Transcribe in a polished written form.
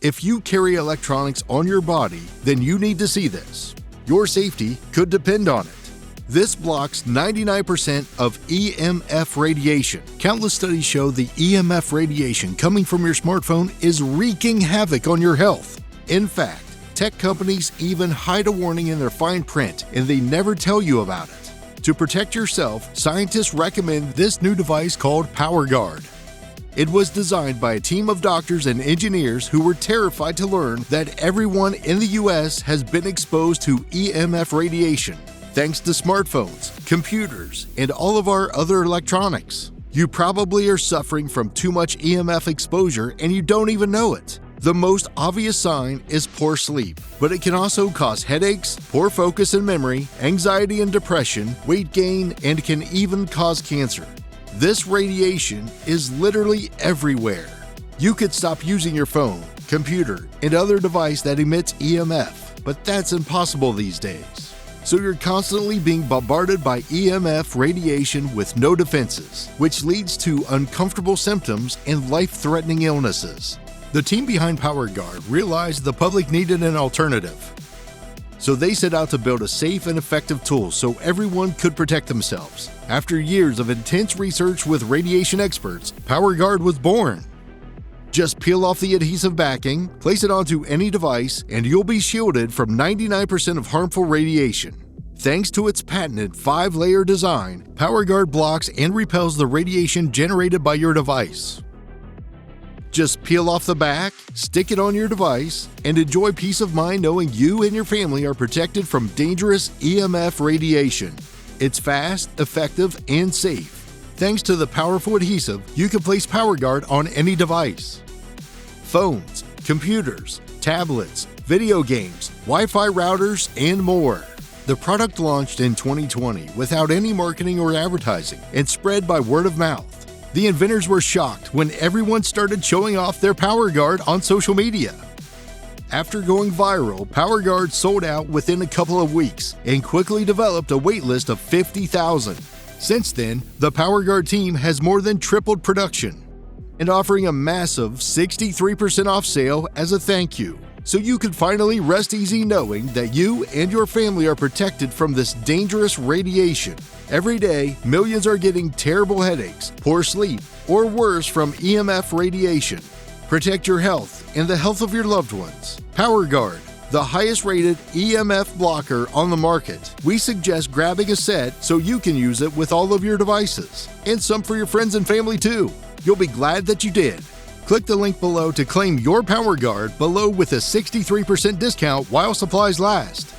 If you carry electronics on your body, then you need to see this. Your safety could depend on it. This blocks 99% of EMF radiation. Countless studies show the EMF radiation coming from your smartphone is wreaking havoc on your health. In fact, tech companies even hide a warning in their fine print, and they never tell you about it. To protect yourself, scientists recommend this new device called PowerGuard. It was designed by a team of doctors and engineers who were terrified to learn that everyone in the US has been exposed to EMF radiation, thanks to smartphones, computers, and all of our other electronics. You probably are suffering from too much EMF exposure and you don't even know it. The most obvious sign is poor sleep, but it can also cause headaches, poor focus and memory, anxiety and depression, weight gain, and can even cause cancer. This radiation is literally everywhere. You could stop using your phone, computer, and other device that emits EMF, but that's impossible these days. So you're constantly being bombarded by EMF radiation with no defenses, which leads to uncomfortable symptoms and life-threatening illnesses. The team behind PowerGuard realized the public needed an alternative. So they set out to build a safe and effective tool so everyone could protect themselves. After years of intense research with radiation experts, PowerGuard was born. Just peel off the adhesive backing, place it onto any device, and you'll be shielded from 99% of harmful radiation. Thanks to its patented 5-layer design, PowerGuard blocks and repels the radiation generated by your device. Just peel off the back, stick it on your device, and enjoy peace of mind knowing you and your family are protected from dangerous EMF radiation. It's fast, effective, and safe. Thanks to the powerful adhesive, you can place PowerGuard on any device. Phones, computers, tablets, video games, Wi-Fi routers, and more. The product launched in 2020 without any marketing or advertising and spread by word of mouth. The inventors were shocked when everyone started showing off their PowerGuard on social media. After going viral, PowerGuard sold out within a couple of weeks and quickly developed a waitlist of 50,000. Since then, the PowerGuard team has more than tripled production and offering a massive 63% off sale as a thank you. So you can finally rest easy knowing that you and your family are protected from this dangerous radiation. Every day, millions are getting terrible headaches, poor sleep, or worse from EMF radiation. Protect your health and the health of your loved ones. PowerGuard, the highest rated EMF blocker on the market. We suggest grabbing a set so you can use it with all of your devices, and some for your friends and family too. You'll be glad that you did. Click the link below to claim your PowerGuard below with a 63% discount while supplies last.